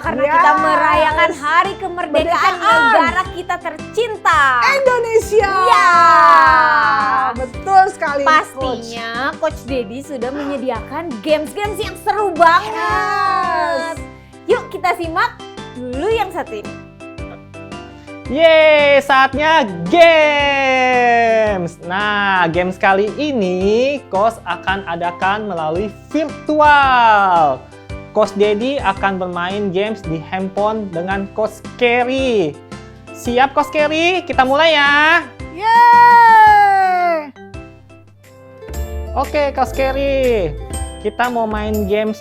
karena kita merayakan hari kemerdekaan negara kita tercinta, Indonesia. Ya, betul sekali. pastinya Coach Dedi sudah menyediakan games-games yang seru banget. Yuk kita simak dulu yang satu ini. Yeay, saatnya games. Nah, games kali ini Coach akan adakan melalui virtual. Coach Dedi akan bermain games di handphone dengan Coach Kerry. Siap Coach Kerry? Kita mulai ya. Yeay. Oke Coach Kerry, kita mau main games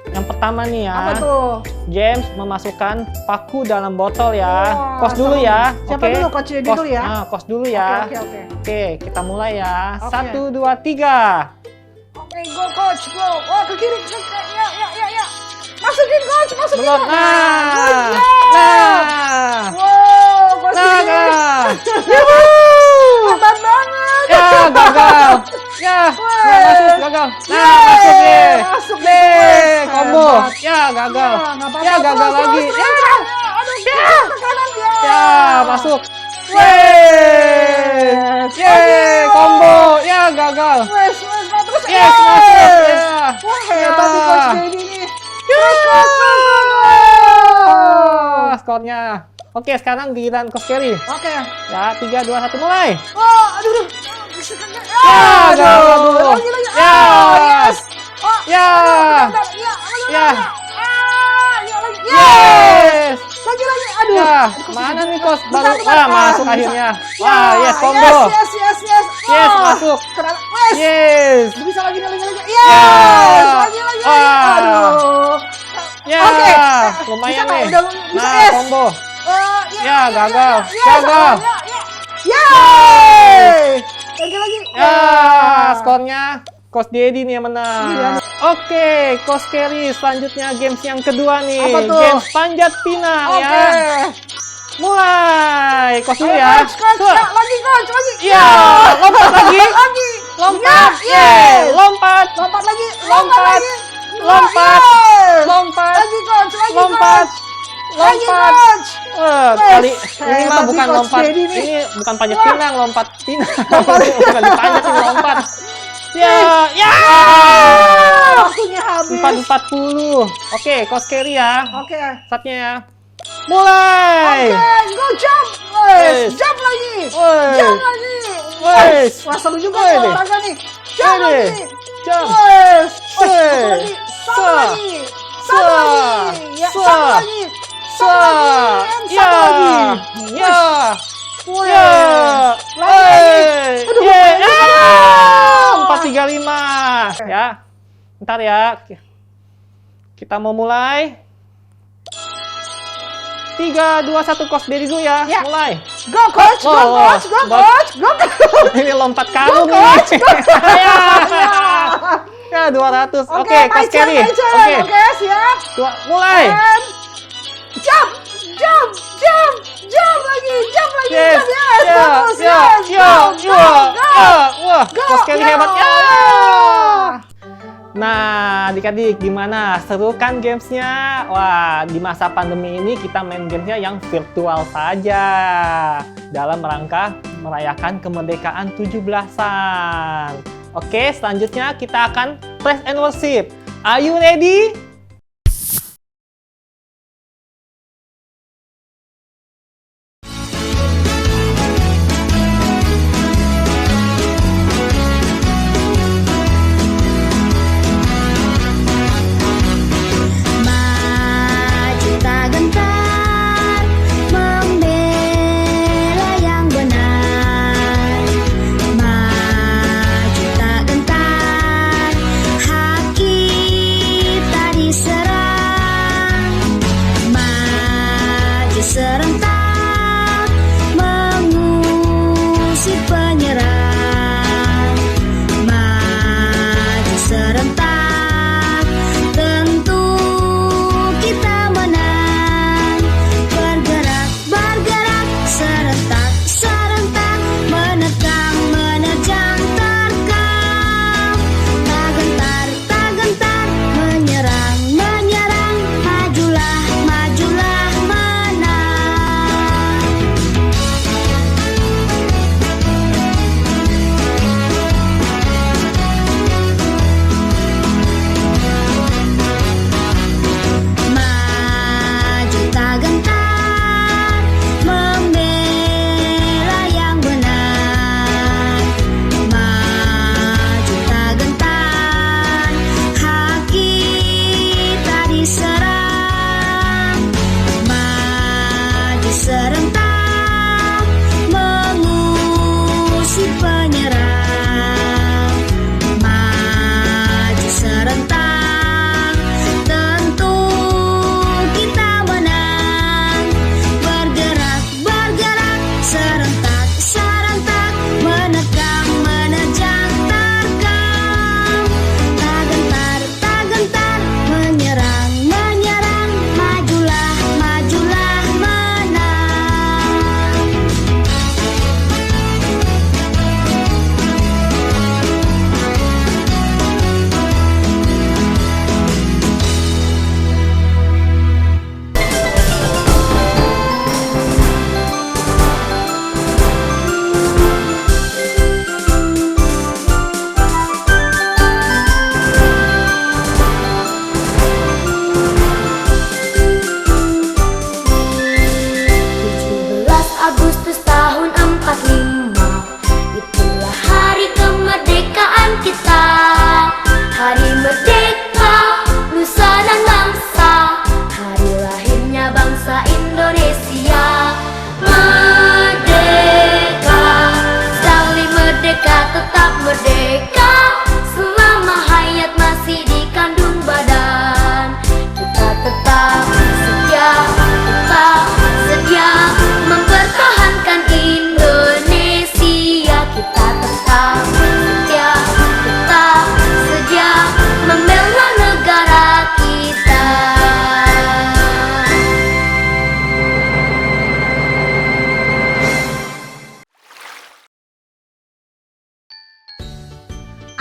yang pertama nih ya. Apa tuh? Games memasukkan paku dalam botol ya. Wah, Coach dulu seru. ya. Siapa Oke. dulu? Coach Dedi dulu ya? Coach dulu ya. Oke. Oke, kita mulai ya. Oke. 1, 2, 3. Oke, go coach, go. Oh, ke kiri, ya. Masukin coach, masukin. Belum. Good Nah. job. Nah. Wow, coach Nah, Dedi. nah. Hebat banget. Ya, gagal. Ya, nggak masuk, gagal. Nah, masuk ya. Masuk Yeay, nih, combo. hebat. Ya, gagal. Ya, nggak apa-apa. Ya, gagal Terus, lagi. terus, Ya, terus. Aduh, ke kanan ya. ya, masuk. Yeay. Yeay, combo. Ya, gagal. Wes, terus. Yes, masuk. Ya. Wah, hebat nih coach Dedi nih. Terus, Ah, skornya. Oke, sekarang giliran Coach Kerry. Oke. Ya, 3, 2, 1, mulai. Oh, aduh. Ya, gagal dulu. Lagi. Ya. Yes. Oh, Ya. bentar. Ya. Ya. Ya lagi. Yes. Lagi. Aduh. Ya, mana nih Coach? Baru Bentar. masuk Bisa. akhirnya. Ya, Wah, yes, combo. Yes. Yes, Oh, masuk. Kenapa? Wes. Yes. Bisa lagi. Ya. Yes. Lagi. Ah. Aduh. Ya, Oke. lumayan Bisa, nih. udah bisa, Nah, yes. combo. Oh, Ya, gagal. Yes. Gagal. Ya. Lagi. Ya, skornya Coach Dedi nih yang menang. Iya. Oke, Coach Kerry, selanjutnya games yang kedua nih. Apa tuh? Games panjat pinang Oke. ya. Mulai. Coach dulu ya. Coach. Tuh. Ya, lagi. Ya, lompat lagi. Lagi. Lompat. Ya, Yeay, yes. lompat. Lompat lagi. Lompat. Lompat. Yes. Lompat. Lagi coach. Lompat. Lagi Lompat. coach. Kali ini Hebat mah nih bukan Coach lompat. Dedi nih. Ini bukan panjat Wah. pinang, lompat pinang. Bukan dipanjat, ini lompat. Ya, ya. Waktunya habis. 4:40. Oke, Coach Kerry ya. Oke. Saatnya ya. Mulai. Oke, go jump. Yes. Jump lagi. Wes. Jump lagi. Wes. Wah, seru juga Wes. nih olahraga nih. Jump Wes. lagi. Jump. Wes. Wes. Satu lagi. Satu Sa. lagi. Ya, Sa. satu lagi. Sa. Satu Ya. lagi. Ya. Wes. Ya. Lagi. Aduh, Yeay. lagi. Ah, 4:35. Ya. Ntar ya. Kita mau mulai. 3, 2, 1, Coach Dedi dulu ya. Ya. Mulai. Go coach, go Oh, coach, go buat- coach, go coach. Ini lompat kamu Go, nih. Coach. Ya. Ya, 200. Oke, my Coach turn, Kerry. my turn. Oke. Oke, siap. Mulai. And jump lagi, Yes. yes, Ya, bagus, ya, yes, ya, go, ya, go, ya. Wah, go, Coach Kerry ya. hebat. Ya. Nah, adik-adik gimana? Seru kan gamesnya? Wah, di masa pandemi ini kita main gamesnya yang virtual saja dalam rangka merayakan kemerdekaan 17-an. Oke, selanjutnya kita akan praise and worship. Are you ready? Maju tak gentar membela yang benar. Maju tak gentar hak kita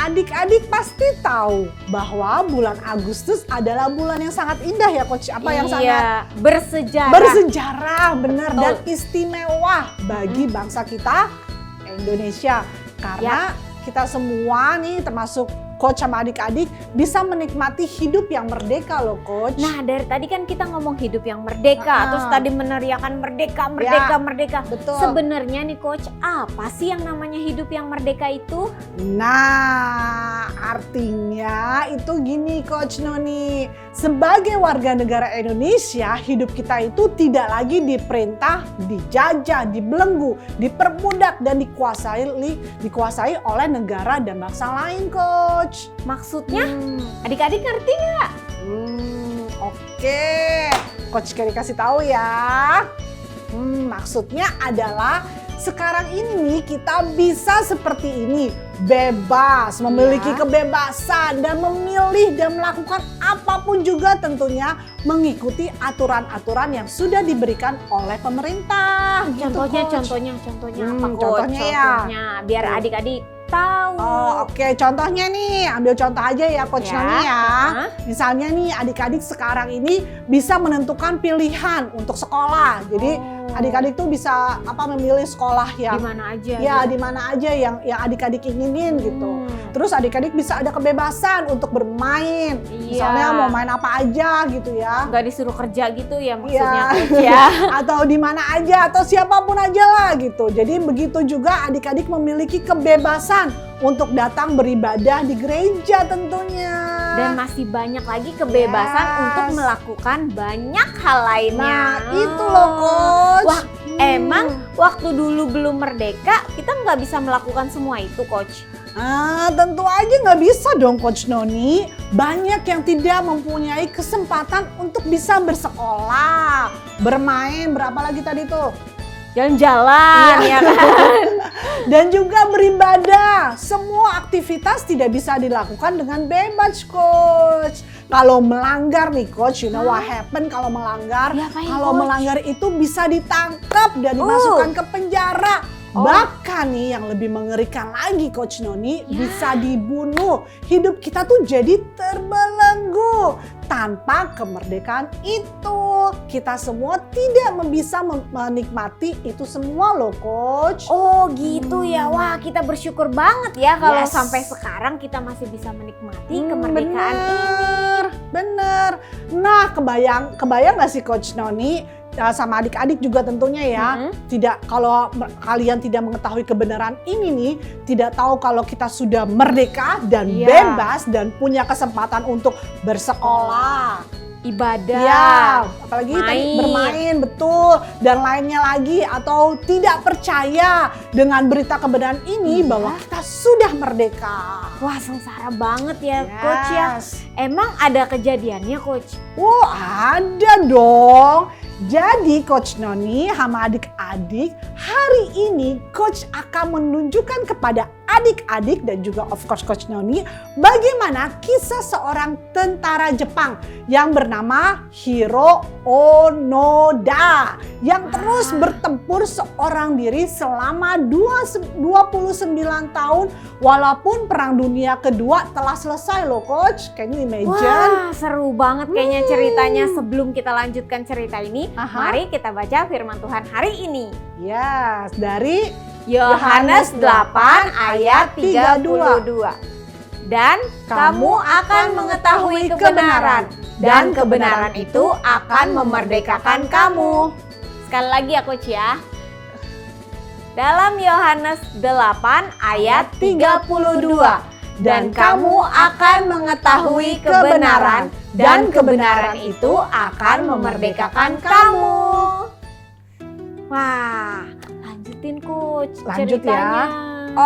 Adik-adik pasti tahu bahwa bulan Agustus adalah bulan yang sangat indah ya Coach. Apa yang sangat bersejarah, benar, dan istimewa bagi bangsa kita Indonesia. Karena kita semua nih termasuk Coach sama adik-adik bisa menikmati hidup yang merdeka loh Coach. Nah dari tadi kan kita ngomong hidup yang merdeka, terus tadi meneriakan merdeka. Betul. Sebenarnya nih Coach, apa sih yang namanya hidup yang merdeka itu? Nah artinya itu gini Coach Noni. Sebagai warga negara Indonesia, hidup kita itu tidak lagi diperintah, dijajah, dibelenggu, diperbudak dan dikuasai oleh negara dan bangsa lain Coach. Maksudnya adik-adik ngerti nggak? Oke. Coach Kerry kasih tahu ya. Maksudnya adalah sekarang ini kita bisa seperti ini, bebas, memiliki kebebasan dan memilih dan melakukan apapun juga tentunya mengikuti aturan-aturan yang sudah diberikan oleh pemerintah. Contohnya apa Coach? Contohnya biar adik-adik tahu. Oke. Contohnya nih, ambil contoh aja ya Coach Noni ya. Misalnya nih adik-adik sekarang ini bisa menentukan pilihan untuk sekolah. Jadi adik-adik tuh bisa memilih sekolah yang di mana aja. Ya, di mana aja yang adik-adik inginin gitu. Terus adik-adik bisa ada kebebasan untuk bermain. Misalnya mau main apa aja gitu ya. Nggak disuruh kerja gitu ya maksudnya Coach ya. Atau di mana aja atau siapapun aja lah gitu. Jadi begitu juga adik-adik memiliki kebebasan untuk datang beribadah di gereja tentunya. Dan masih banyak lagi kebebasan untuk melakukan banyak hal lainnya. Nah itu loh Coach. Wah emang waktu dulu belum merdeka kita nggak bisa melakukan semua itu Coach? Tentu aja nggak bisa dong Coach Noni. Banyak yang tidak mempunyai kesempatan untuk bisa bersekolah, bermain, berapa lagi tadi tuh? Jalan-jalan ya kan. Dan juga beribadah. Semua aktivitas tidak bisa dilakukan dengan bebas Coach. Kalau melanggar nih Coach, you know what happen kalau melanggar? Kalau melanggar itu bisa ditangkap dan dimasukkan ke penjara. Bahkan nih yang lebih mengerikan lagi Coach Noni, bisa dibunuh. Hidup kita tuh jadi terbelenggu. Tanpa kemerdekaan itu, kita semua tidak bisa menikmati itu semua loh Coach. Oh gitu ya, wah kita bersyukur banget ya kalau sampai sekarang kita masih bisa menikmati kemerdekaan ini. Bener. Nah kebayang gak sih Coach Noni? Sama adik-adik juga tentunya ya. Tidak, kalau kalian tidak mengetahui kebenaran ini nih, tidak tahu kalau kita sudah merdeka dan bebas dan punya kesempatan untuk bersekolah, ibadah, apalagi tadi bermain, betul, dan lainnya lagi, atau tidak percaya dengan berita kebenaran ini bahwa kita sudah merdeka. Wah sengsara banget ya Coach ya. Emang ada kejadiannya Coach? Ada dong. Jadi Coach Noni sama adik-adik, hari ini Coach akan menunjukkan kepada adik-adik dan juga of course Coach Noni bagaimana kisah seorang tentara Jepang yang bernama Hiro Onoda yang terus bertempur seorang diri selama 29 tahun walaupun Perang Dunia Kedua telah selesai loh Coach. Can you imagine? Wah seru banget kayaknya ceritanya. Sebelum kita lanjutkan cerita ini, mari kita baca firman Tuhan hari ini. Yes, dari Yohanes 8 ayat 32. Dan kamu akan mengetahui kebenaran, dan kebenaran itu akan memerdekakan kamu. Sekali lagi ya Coach ya. Dalam Yohanes 8 ayat 32. Dan kamu akan mengetahui kebenaran, dan kebenaran itu akan memerdekakan kamu. Wah, lanjutin Coach ceritanya.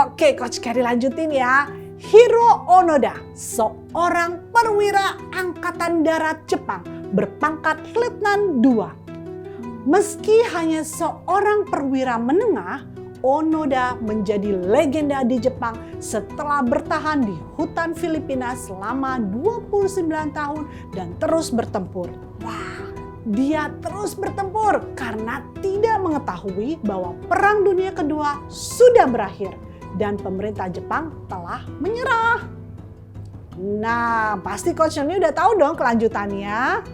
Oke Coach Kerry lanjutin ya. Hiro Onoda, seorang perwira angkatan darat Jepang berpangkat Letnan 2. Meski hanya seorang perwira menengah, Onoda menjadi legenda di Jepang setelah bertahan di hutan Filipina selama 29 tahun dan terus bertempur. Wah, dia terus bertempur karena tidak mengetahui bahwa Perang Dunia Kedua sudah berakhir. dan pemerintah Jepang telah menyerah. Nah, pasti Coach Noni udah tahu dong kelanjutannya.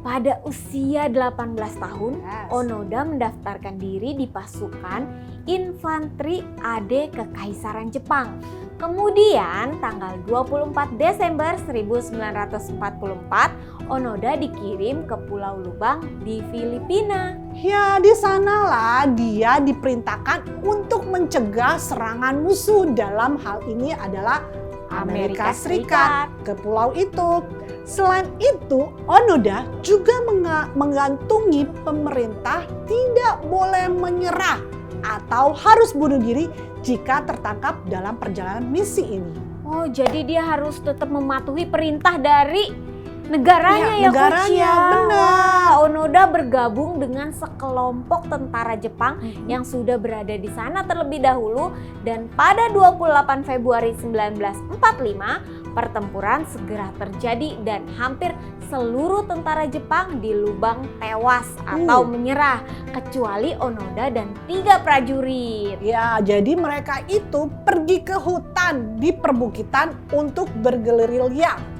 Pada usia 18 tahun, Yes. Onoda mendaftarkan diri di pasukan infanteri AD Kekaisaran Jepang. Kemudian, tanggal 24 Desember 1944, Onoda dikirim ke Pulau Lubang di Filipina. Ya, di sanalah dia diperintahkan untuk mencegah serangan musuh. Dalam hal ini adalah Amerika Serikat ke pulau itu. Selain itu, Onoda juga mengantungi pemerintah tidak boleh menyerah atau harus bunuh diri jika tertangkap dalam perjalanan misi ini. Oh, jadi dia harus tetap mematuhi perintah dari negaranya ya, Coach negaranya, ya. benar. Wah, Onoda bergabung dengan sekelompok tentara Jepang yang sudah berada di sana terlebih dahulu, dan pada 28 Februari 1945 pertempuran segera terjadi dan hampir seluruh tentara Jepang di Lubang tewas atau menyerah, kecuali Onoda dan 3 prajurit. Ya, jadi mereka itu pergi ke hutan di perbukitan untuk bergerilya.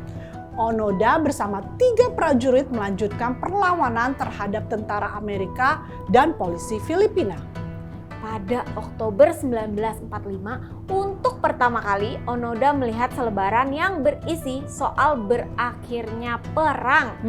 Onoda bersama 3 prajurit melanjutkan perlawanan terhadap tentara Amerika dan polisi Filipina. Pada Oktober 1945, untuk pertama kali Onoda melihat selebaran yang berisi soal berakhirnya perang.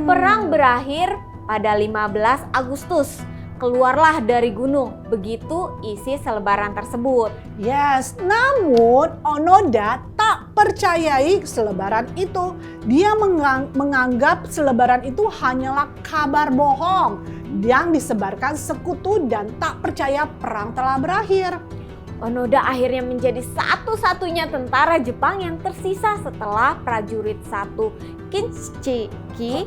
Perang berakhir pada 15 Agustus. Keluarlah dari gunung, begitu isi selebaran tersebut. Yes, namun Onoda tak percayai selebaran itu. Dia menganggap selebaran itu hanyalah kabar bohong yang disebarkan sekutu dan tak percaya perang telah berakhir. Onoda akhirnya menjadi satu-satunya tentara Jepang yang tersisa setelah prajurit 1 Kinshiki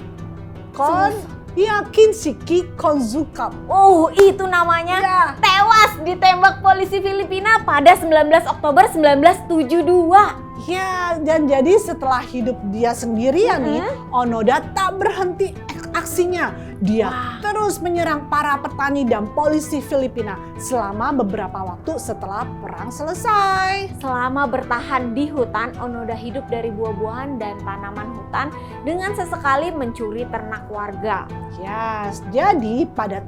Kinshiki Kozuka. Oh, itu namanya. Tewas ditembak polisi Filipina pada 19 Oktober 1972. Ya, dan jadi setelah hidup dia sendirian nih, Onoda tak berhenti aksinya. Dia terus menyerang para petani dan polisi Filipina selama beberapa waktu setelah perang selesai. Selama bertahan di hutan, Onoda hidup dari buah-buahan dan tanaman hutan dengan sesekali mencuri ternak warga. Yes, jadi pada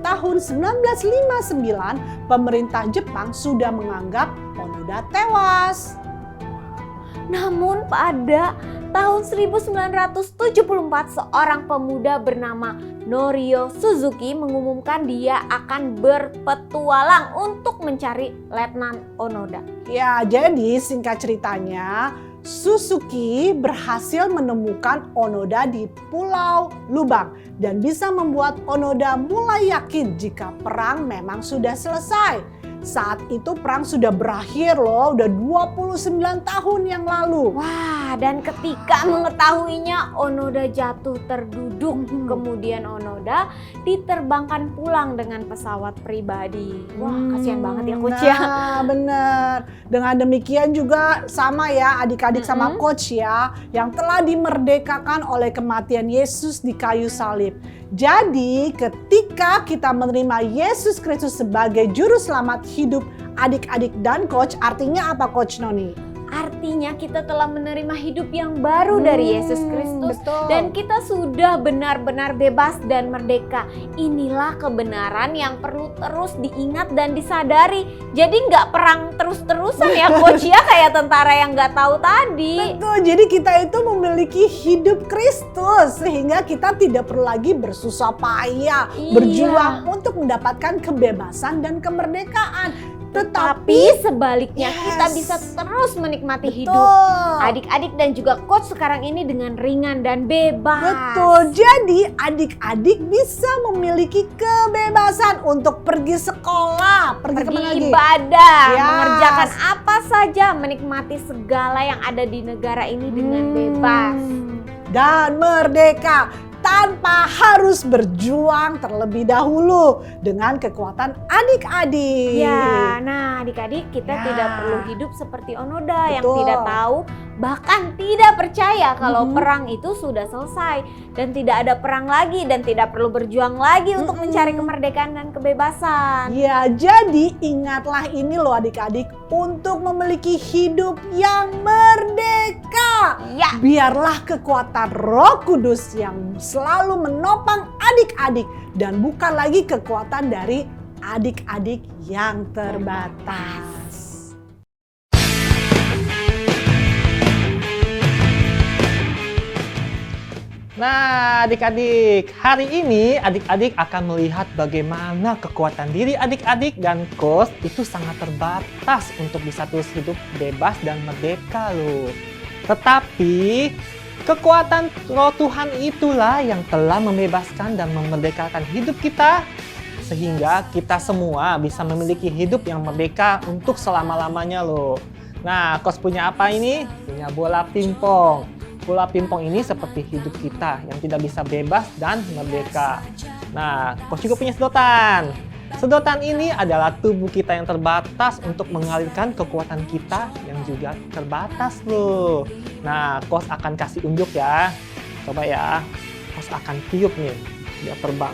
tahun 1959 pemerintah Jepang sudah menganggap Onoda tewas. Namun pada tahun 1974 seorang pemuda bernama Norio Suzuki mengumumkan dia akan berpetualang untuk mencari Letnan Onoda. Ya, jadi singkat ceritanya, Suzuki berhasil menemukan Onoda di Pulau Lubang dan bisa membuat Onoda mulai yakin jika perang memang sudah selesai. Saat itu perang sudah berakhir loh, udah 29 tahun yang lalu. Wah, dan ketika mengetahuinya Onoda jatuh terduduk. Kemudian Onoda diterbangkan pulang dengan pesawat pribadi. Wah, kasihan banget ya Coach ya. Nah, bener. Dengan demikian juga sama ya adik-adik sama Coach ya, yang telah dimerdekakan oleh kematian Yesus di kayu salib. Jadi ketika kita menerima Yesus Kristus sebagai juru selamat hidup adik-adik dan Coach, artinya apa Coach Noni? Artinya kita telah menerima hidup yang baru dari Yesus Kristus. Betul. Dan kita sudah benar-benar bebas dan merdeka. Inilah kebenaran yang perlu terus diingat dan disadari. Jadi nggak perang terus-terusan ya Coach ya, kayak tentara yang nggak tahu tadi. Betul, jadi kita itu memiliki hidup Kristus sehingga kita tidak perlu lagi bersusah payah, berjuang untuk mendapatkan kebebasan dan kemerdekaan. Tetapi sebaliknya kita bisa terus menikmati hidup adik-adik dan juga Coach sekarang ini dengan ringan dan bebas. Betul, jadi adik-adik bisa memiliki kebebasan untuk pergi sekolah, pergi kemana lagi? Ibadah, mengerjakan apa saja, menikmati segala yang ada di negara ini dengan bebas. Dan merdeka. tanpa harus berjuang terlebih dahulu dengan kekuatan adik-adik. Ya, nah adik-adik kita Ya. tidak perlu hidup seperti Onoda yang Betul. tidak tahu, bahkan tidak percaya kalau perang itu sudah selesai dan tidak ada perang lagi dan tidak perlu berjuang lagi untuk mencari kemerdekaan dan kebebasan. Ya, jadi ingatlah ini loh adik-adik, untuk memiliki hidup yang merdeka. Ya. Biarlah kekuatan Roh Kudus yang selalu menopang adik-adik dan bukan lagi kekuatan dari adik-adik yang terbatas. Nah, adik-adik, hari ini adik-adik akan melihat bagaimana kekuatan diri adik-adik dan Coach itu sangat terbatas untuk bisa terus hidup bebas dan merdeka loh. Tetapi kekuatan Roh Tuhan itulah yang telah membebaskan dan memerdekakan hidup kita sehingga kita semua bisa memiliki hidup yang merdeka untuk selama-lamanya loh. Nah, Coach punya apa ini? Punya bola pingpong. Bola pingpong ini seperti hidup kita yang tidak bisa bebas dan merdeka. Nah, Coach juga punya sedotan. Sedotan ini adalah tubuh kita yang terbatas untuk mengalirkan kekuatan kita yang juga terbatas loh. Nah, Coach akan kasih unjuk ya. Coba ya, Coach akan tiup nih, dia terbang.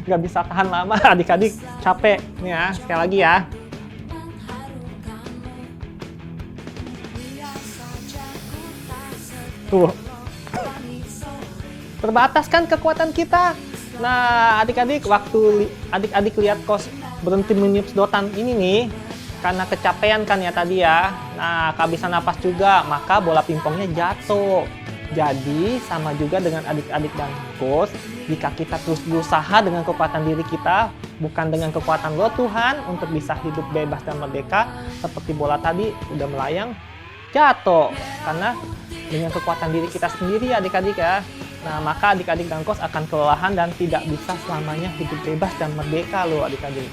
Nggak bisa tahan lama adik-adik, capek nih ya, sekali lagi ya. Tuh, terbatas kan kekuatan kita. Nah, adik-adik, waktu adik-adik lihat Coach berhenti meniup sedotan ini nih, karena kecapean kan ya tadi ya. Nah, kehabisan napas juga, maka bola pingpongnya jatuh. Jadi sama juga dengan adik-adik dan Coach, jika kita terus berusaha dengan kekuatan diri kita, bukan dengan kekuatan Roh Tuhan untuk bisa hidup bebas dan merdeka, seperti bola tadi udah melayang, jatuh. Karena dengan kekuatan diri kita sendiri adik-adik ya. Nah, maka adik-adik dan Coach akan kelelahan dan tidak bisa selamanya hidup bebas dan merdeka loh adik-adik.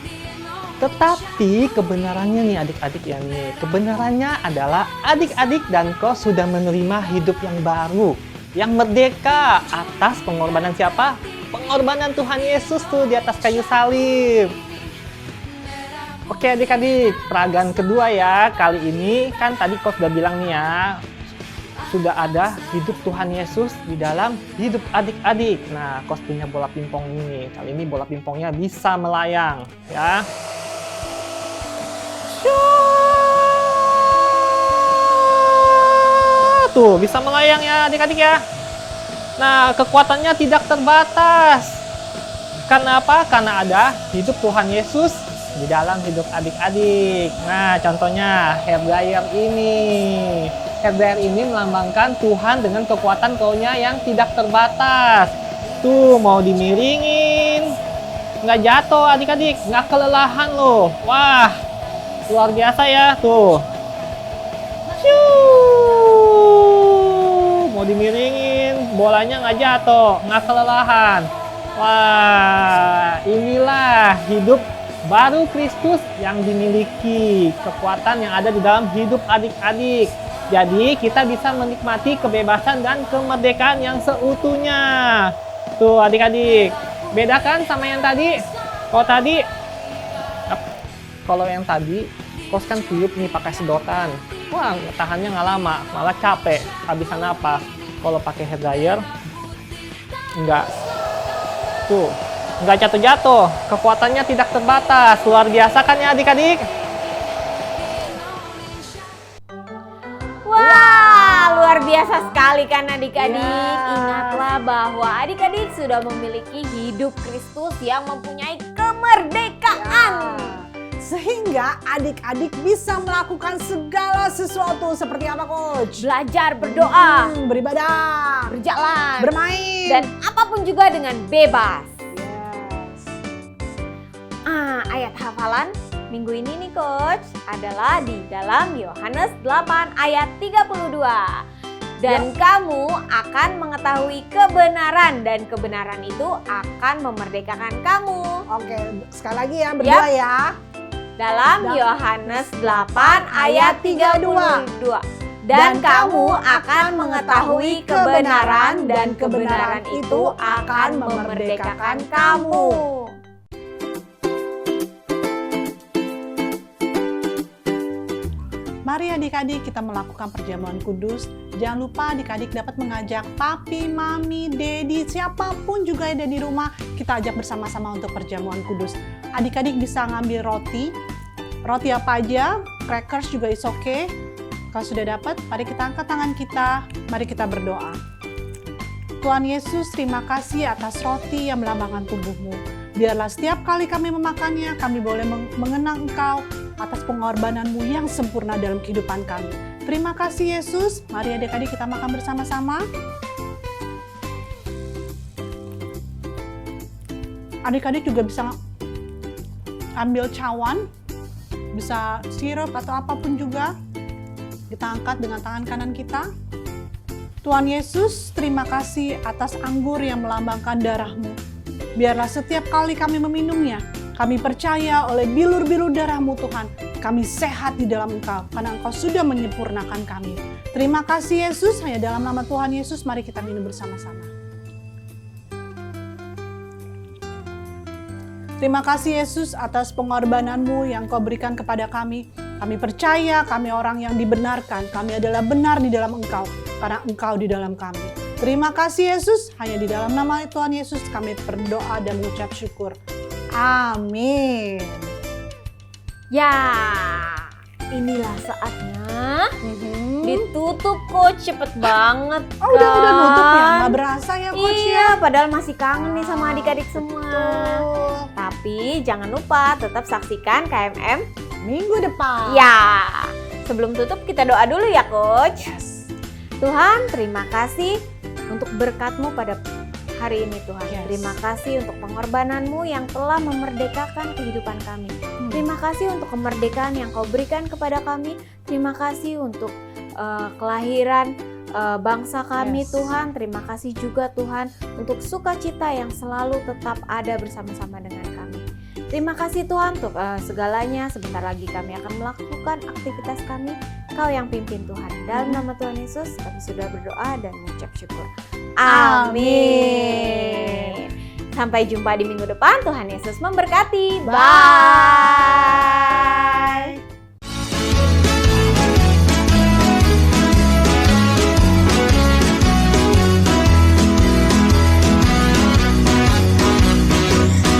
Tetapi kebenarannya nih adik-adik ya nih, kebenarannya adalah adik-adik dan Coach sudah menerima hidup yang baru, yang merdeka atas pengorbanan siapa? Pengorbanan Tuhan Yesus tuh di atas kayu salib. Oke adik-adik, peragaan kedua ya, kali ini kan tadi Coach udah bilang nih ya, sudah ada hidup Tuhan Yesus di dalam hidup adik-adik. Nah, Coach punya bola pingpong ini, kali ini bola pingpongnya bisa melayang ya. Tuh, bisa melayang ya adik-adik ya. Nah, kekuatannya tidak terbatas. Karena apa? Karena ada hidup Tuhan Yesus di dalam hidup adik-adik. Nah, contohnya hair dryer ini. Hair dryer ini melambangkan Tuhan dengan kekuatan Roh-Nya yang tidak terbatas. Tuh, mau dimiringin, nggak jatuh adik-adik, nggak kelelahan loh. Wah, luar biasa ya, tuh. Mau dimiringin, bolanya nggak jatuh, nggak kelelahan. Wah, inilah hidup baru Kristus yang dimiliki, kekuatan yang ada di dalam hidup adik-adik. Jadi kita bisa menikmati kebebasan dan kemerdekaan yang seutuhnya. Tuh adik-adik, beda kan sama yang tadi? Kalau yang tadi, Coach kan tiup nih pakai sedotan. Wah, tahannya nggak lama, malah capek, habisan napas. Kalau pakai hair dryer, enggak. Tuh, nggak jatuh-jatuh, kekuatannya tidak terbatas. Luar biasa kan ya adik-adik? Wah, luar biasa sekali kan adik-adik. Ya. Ingatlah bahwa adik-adik sudah memiliki hidup Kristus yang mempunyai kemerdekaan. Sehingga adik-adik bisa melakukan segala sesuatu seperti apa Coach? Belajar, berdoa, Beribadah, berjalan, bermain, dan apapun juga dengan bebas. yes. Ayat hafalan minggu ini nih Coach adalah di dalam Yohanes 8 ayat 32. Dan kamu akan mengetahui kebenaran dan kebenaran itu akan memerdekakan kamu. Oke, sekali lagi ya, berdua ya. dalam Yohanes 8 ayat 32. Dan kamu akan mengetahui kebenaran dan kebenaran itu akan memerdekakan kamu. Mari adik-adik kita melakukan perjamuan kudus. Jangan lupa adik-adik dapat mengajak papi, mami, dedi, siapapun juga yang ada di rumah. Kita ajak bersama-sama untuk perjamuan kudus. Adik-adik bisa ngambil roti apa aja, crackers juga is okay. Kalau sudah dapat, mari kita angkat tangan kita, mari kita berdoa. Tuhan Yesus, terima kasih atas roti yang melambangkan tubuh-Mu. Biarlah setiap kali kami memakannya, kami boleh mengenang Engkau atas pengorbanan-Mu yang sempurna dalam kehidupan kami. Terima kasih Yesus, mari adik-adik kita makan bersama-sama. Adik-adik juga bisa ambil cawan, bisa sirup atau apapun juga. Kita angkat dengan tangan kanan kita. Tuhan Yesus, terima kasih atas anggur yang melambangkan darah-Mu. Biarlah setiap kali kami meminumnya, kami percaya oleh bilur-bilur darah-Mu Tuhan, kami sehat di dalam Engkau, karena Engkau sudah menyempurnakan kami. Terima kasih Yesus, hanya dalam nama Tuhan Yesus, mari kita minum bersama-sama. Terima kasih Yesus atas pengorbanan-Mu yang Kau berikan kepada kami. Kami percaya kami orang yang dibenarkan, kami adalah benar di dalam Engkau, karena Engkau di dalam kami. Terima kasih Yesus, hanya di dalam nama Tuhan Yesus kami berdoa dan mengucap syukur. Amin. Ya, inilah saatnya ditutup Coach, cepet banget kan? Oh udah nutup ya, nggak berasa ya Coach Iya, ya? padahal masih kangen nih sama adik-adik semua. Betul. Tapi jangan lupa tetap saksikan KMM Minggu depan. ya. Sebelum tutup kita doa dulu ya Coach. Yes. Tuhan, terima kasih untuk berkat-Mu pada hari ini Tuhan. Yes. Terima kasih untuk pengorbanan-Mu yang telah memerdekakan kehidupan kami. Terima kasih untuk kemerdekaan yang Kau berikan kepada kami. Terima kasih untuk kelahiran bangsa kami Yes. Tuhan. Terima kasih juga Tuhan untuk sukacita yang selalu tetap ada bersama-sama dengan kami. Terima kasih Tuhan untuk segalanya. Sebentar lagi kami akan melakukan aktivitas kami. Kau yang pimpin Tuhan. Dalam nama Tuhan Yesus kami sudah berdoa dan mengucap syukur. Amin. Sampai jumpa di minggu depan. Tuhan Yesus memberkati. Bye.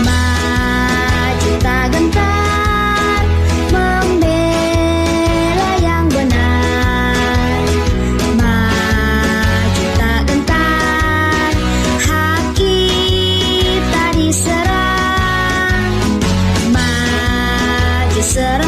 Maju tak gentar membela yang benar. Maju tak gentar hak kita diserang. Maju serang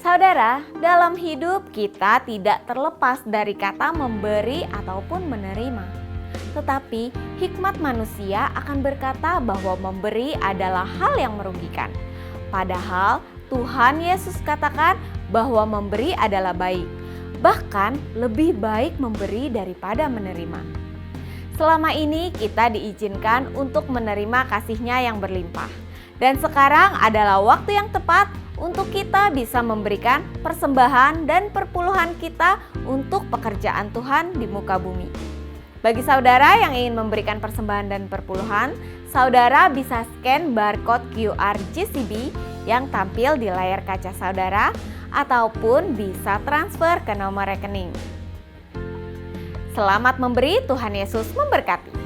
Saudara, dalam hidup kita tidak terlepas dari kata memberi ataupun menerima. Tetapi hikmat manusia akan berkata bahwa memberi adalah hal yang merugikan. Padahal Tuhan Yesus katakan bahwa memberi adalah baik. Bahkan lebih baik memberi daripada menerima. Selama ini kita diizinkan untuk menerima kasih-Nya yang berlimpah. Dan sekarang adalah waktu yang tepat untuk kita bisa memberikan persembahan dan perpuluhan kita untuk pekerjaan Tuhan di muka bumi. Bagi saudara yang ingin memberikan persembahan dan perpuluhan, saudara bisa scan barcode QR JCB yang tampil di layar kaca saudara ataupun bisa transfer ke nomor rekening. Selamat memberi, Tuhan Yesus memberkati.